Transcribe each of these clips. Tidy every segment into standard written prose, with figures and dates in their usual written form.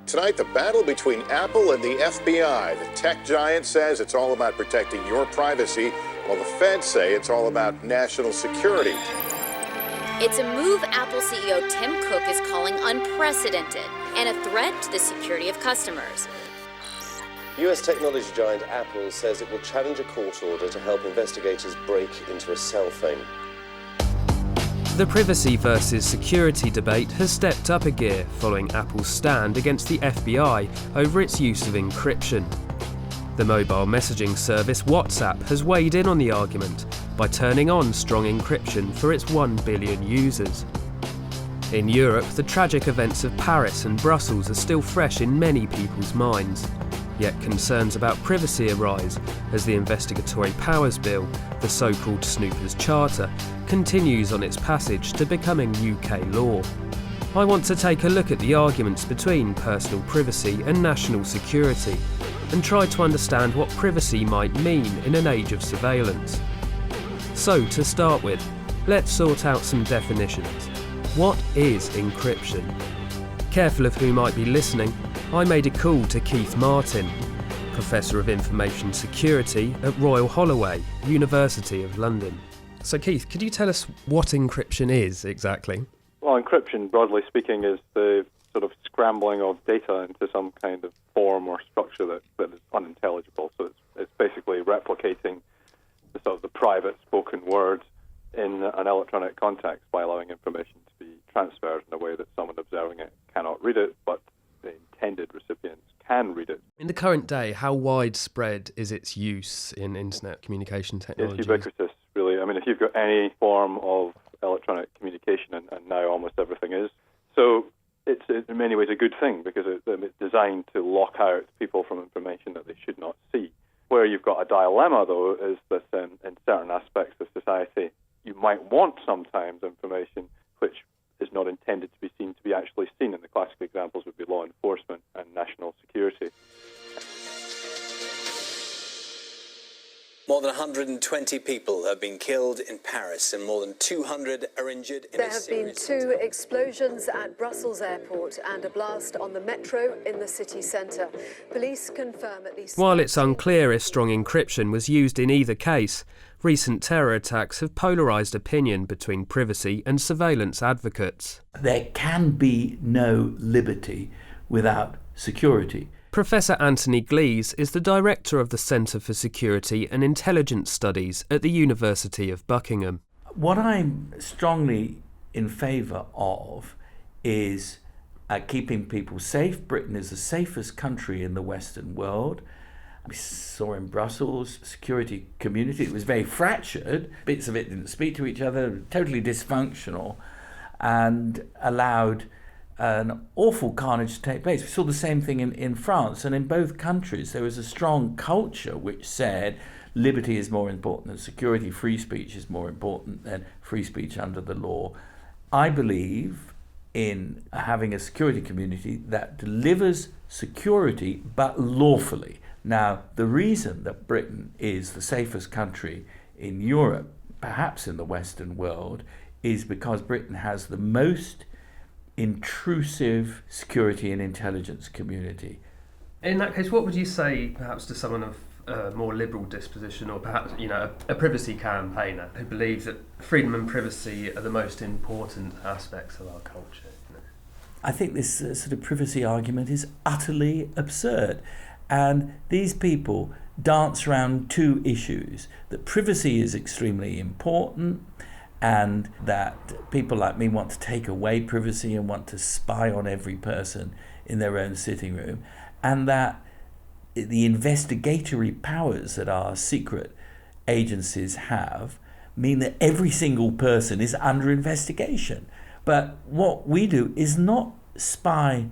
Tonight, the battle between Apple and the FBI. The tech giant says it's all about protecting your privacy, while the feds say it's all about national security. It's a move Apple CEO Tim Cook is calling unprecedented and a threat to the security of customers. US technology giant Apple says it will challenge a court order to help investigators break into a cell phone. The privacy versus security debate has stepped up a gear following Apple's stand against the FBI over its use of encryption. The mobile messaging service WhatsApp has weighed in on the argument by turning on strong encryption for its 1 billion users. In Europe, the tragic events of Paris and Brussels are still fresh in many people's minds. Yet concerns about privacy arise as the Investigatory Powers Bill, the so-called Snoopers Charter, continues on its passage to becoming UK law. I want to take a look at the arguments between personal privacy and national security, and try to understand what privacy might mean in an age of surveillance. So, to start with, let's sort out some definitions. What is encryption? Careful of who might be listening, I made a call to Keith Martin, Professor of Information Security at Royal Holloway, University of London. So Keith, could you tell us what encryption is exactly? Well, encryption, broadly speaking, is the sort of scrambling of data into some kind of form or structure that is unintelligible. So it's basically replicating the sort of the private spoken word in an electronic context by allowing information to be transferred in a way that someone observing it cannot read it, but the intended recipients can read it. In the current day, how widespread is its use in internet communication technology? It's ubiquitous, really. I mean, if you've got any form of electronic communication, and now almost everything is, so it's in many ways a good thing because it's designed to lock out people from information that they should not see. Where you've got a dilemma, though, is that in certain aspects of society, you might want sometimes information which is not intended to be seen to be actually seen, and the classic examples would be law enforcement and national security. More than 120 people have been killed in Paris and more than 200 are injured in There a have been series 2 explosions at Brussels airport and a blast on the metro in the city centre. Police confirm at least... While it's unclear if strong encryption was used in either case, recent terror attacks have polarised opinion between privacy and surveillance advocates. There can be no liberty without security. Professor Anthony Glees is the director of the Centre for Security and Intelligence Studies at the University of Buckingham. What I'm strongly in favour of is keeping people safe. Britain is the safest country in the Western world. We saw in Brussels, security community, it was very fractured. Bits of it didn't speak to each other, totally dysfunctional, and allowed an awful carnage to take place. We saw the same thing in France, and in both countries there was a strong culture which said liberty is more important than security, free speech is more important than free speech under the law. I believe in having a security community that delivers security but lawfully. Now, the reason that Britain is the safest country in Europe, perhaps in the Western world, is because Britain has the most intrusive security and intelligence community. In that case, what would you say perhaps to someone of a more liberal disposition, or perhaps a privacy campaigner who believes that freedom and privacy are the most important aspects of our culture? I think this sort of privacy argument is utterly absurd, and these people dance around 2 issues: that privacy is extremely important and that people like me want to take away privacy and want to spy on every person in their own sitting room, and that the investigatory powers that our secret agencies have mean that every single person is under investigation. But what we do is not spy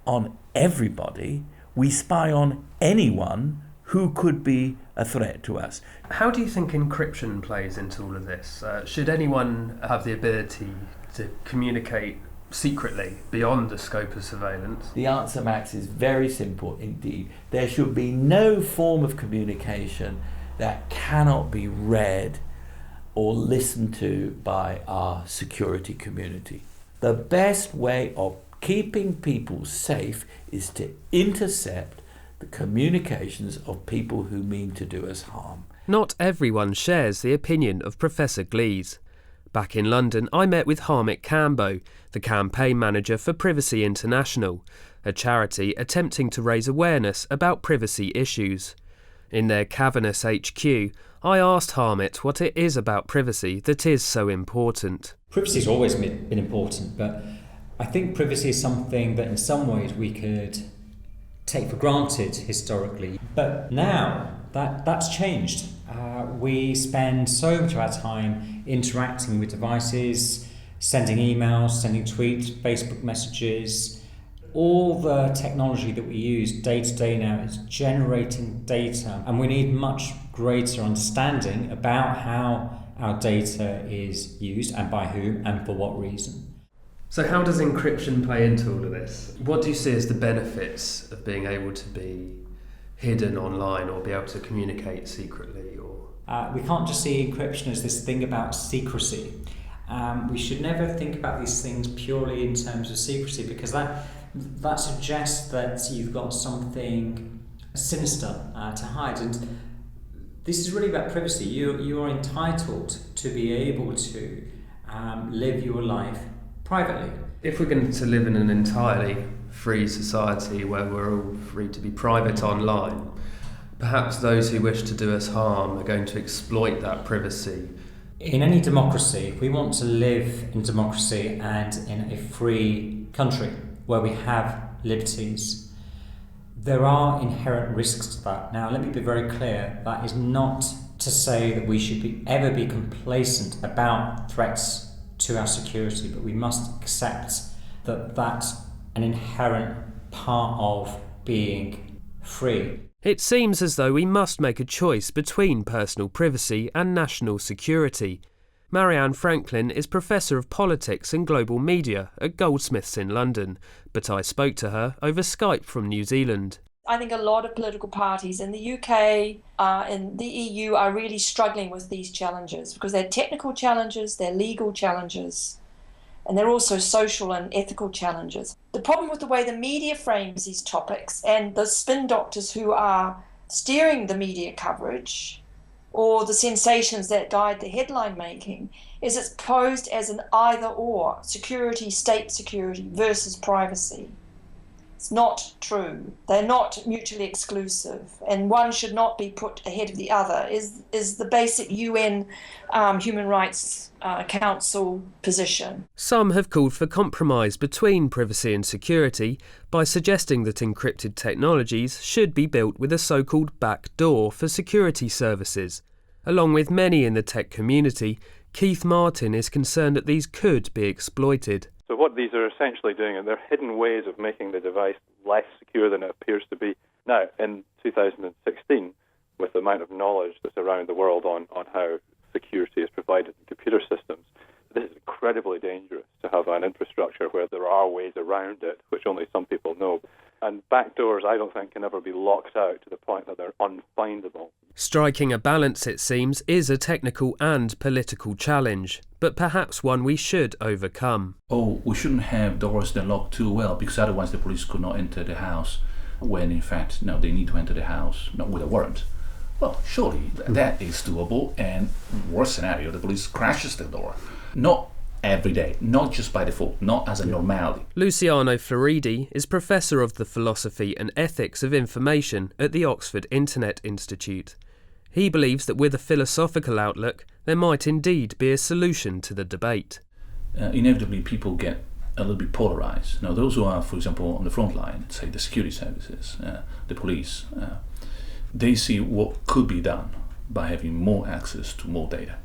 on everybody, we spy on anyone who could be a threat to us. How do you think encryption plays into all of this? Should anyone have the ability to communicate secretly beyond the scope of surveillance? The answer, Max, is very simple indeed. There should be no form of communication that cannot be read or listened to by our security community. The best way of Keeping people safe is to intercept the communications of people who mean to do us harm. Not everyone shares the opinion of Professor Glees. Back in London, I met with Harmit Kambo, the campaign manager for Privacy International, a charity attempting to raise awareness about privacy issues. In their cavernous HQ, I asked Harmit what it is about privacy that is so important. Privacy has always been important, but I think privacy is something that in some ways we could take for granted historically. But now that's changed. We spend so much of our time interacting with devices, sending emails, sending tweets, Facebook messages. All the technology that we use day to day now is generating data, and we need much greater understanding about how our data is used and by whom and for what reason. So how does encryption play into all of this? What do you see as the benefits of being able to be hidden online or be able to communicate secretly? We can't just see encryption as this thing about secrecy. We should never think about these things purely in terms of secrecy, because that suggests that you've got something sinister to hide. And this is really about privacy. You are entitled to be able to live your life privately. If we're going to live in an entirely free society where we're all free to be private online, perhaps those who wish to do us harm are going to exploit that privacy. In any democracy, if we want to live in democracy and in a free country where we have liberties, there are inherent risks to that. Now, let me be very clear, that is not to say that we should ever be complacent about threats to our security, but we must accept that that's an inherent part of being free. It seems as though we must make a choice between personal privacy and national security. Marianne Franklin is Professor of Politics and Global Media at Goldsmiths in London, but I spoke to her over Skype from New Zealand. I think a lot of political parties in the UK and the EU are really struggling with these challenges because they're technical challenges, they're legal challenges, and they're also social and ethical challenges. The problem with the way the media frames these topics and the spin doctors who are steering the media coverage or the sensations that guide the headline making is it's posed as an either or, security, state security versus privacy. It's not true. They're not mutually exclusive, and one should not be put ahead of the other, is the basic UN Human Rights Council position. Some have called for compromise between privacy and security by suggesting that encrypted technologies should be built with a so-called back door for security services. Along with many in the tech community, Keith Martin is concerned that these could be exploited. So what these are essentially doing, and they're hidden ways of making the device less secure than it appears to be. Now, in 2016, with the amount of knowledge that's around the world on how security is provided in computer systems, this is incredibly dangerous to have an infrastructure where there are ways around it, which only some people know. And backdoors, I don't think, can ever be locked out to the point that they're unfindable. Striking a balance, it seems, is a technical and political challenge, but perhaps one we should overcome. Oh, we shouldn't have doors that lock too well, because otherwise the police could not enter the house when, in fact, no, they need to enter the house not with a warrant. Well, surely that is doable, and worst scenario, the police crashes the door. Not every day, not just by default, not as a normality. Luciano Floridi is Professor of the Philosophy and Ethics of Information at the Oxford Internet Institute. He believes that with a philosophical outlook, there might indeed be a solution to the debate. Inevitably, people get a little bit polarized. Now, those who are, for example, on the front line, say the security services, the police, they see what could be done by having more access to more data.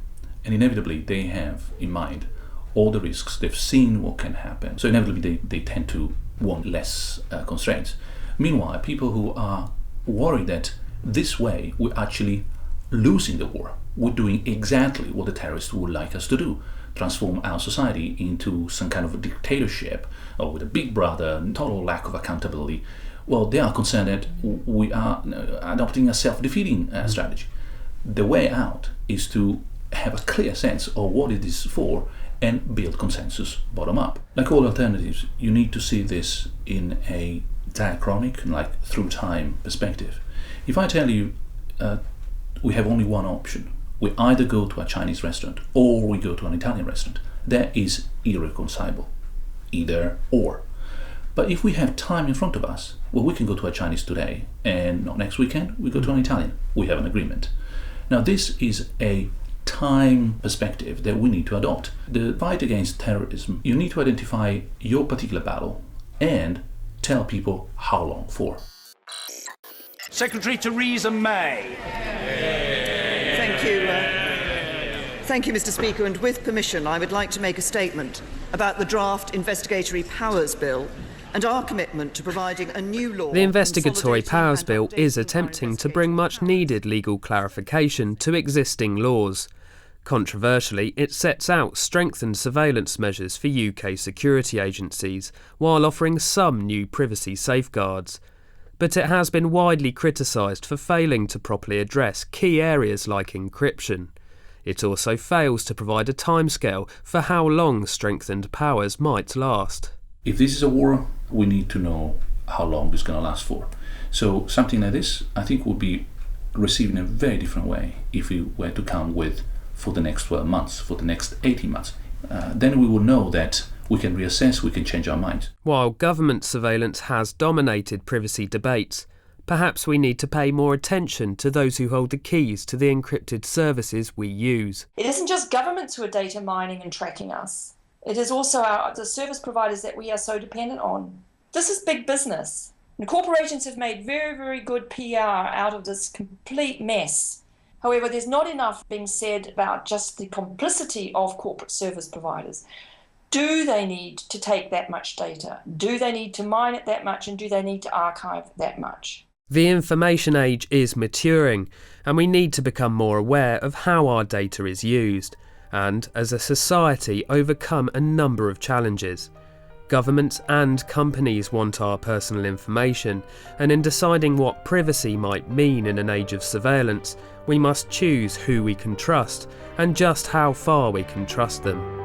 And inevitably, they have in mind all the risks. They've seen what can happen. So inevitably, they tend to want less constraints. Meanwhile, people who are worried that this way we're actually losing the war, we're doing exactly what the terrorists would like us to do, transform our society into some kind of a dictatorship, or with a big brother, total lack of accountability. Well, they are concerned that we are adopting a self-defeating strategy. The way out is to have a clear sense of what it is for and build consensus bottom up. Like all alternatives, you need to see this in a diachronic, like through time perspective. If I tell you we have only one option, we either go to a Chinese restaurant or we go to an Italian restaurant, that is irreconcilable, either or. But if we have time in front of us, well, we can go to a Chinese today, and next weekend we go to an Italian. We have an agreement. Now, this is a time perspective that we need to adopt. The fight against terrorism, you need to identify your particular battle and tell people how long for. Secretary Theresa May. Thank you. Thank you, Mr. Speaker, and with permission, I would like to make a statement about the draft Investigatory Powers Bill and our commitment to providing a new law. The Investigatory Powers Bill is attempting to bring much needed legal clarification to existing laws. Controversially, it sets out strengthened surveillance measures for UK security agencies, while offering some new privacy safeguards. But it has been widely criticised for failing to properly address key areas like encryption. It also fails to provide a timescale for how long strengthened powers might last. If this is a war, we need to know how long it's going to last for. So something like this, I think, would be received in a very different way if we were to come with for the next 12 months, for the next 18 months. Then we will know that we can reassess, we can change our minds. While government surveillance has dominated privacy debates, perhaps we need to pay more attention to those who hold the keys to the encrypted services we use. It isn't just governments who are data mining and tracking us. It is also the service providers that we are so dependent on. This is big business. And corporations have made very, very good PR out of this complete mess. However, there's not enough being said about just the complicity of corporate service providers. Do they need to take that much data? Do they need to mine it that much? And do they need to archive that much? The information age is maturing, and we need to become more aware of how our data is used, and, as a society, overcome a number of challenges. Governments and companies want our personal information, and in deciding what privacy might mean in an age of surveillance, we must choose who we can trust and just how far we can trust them.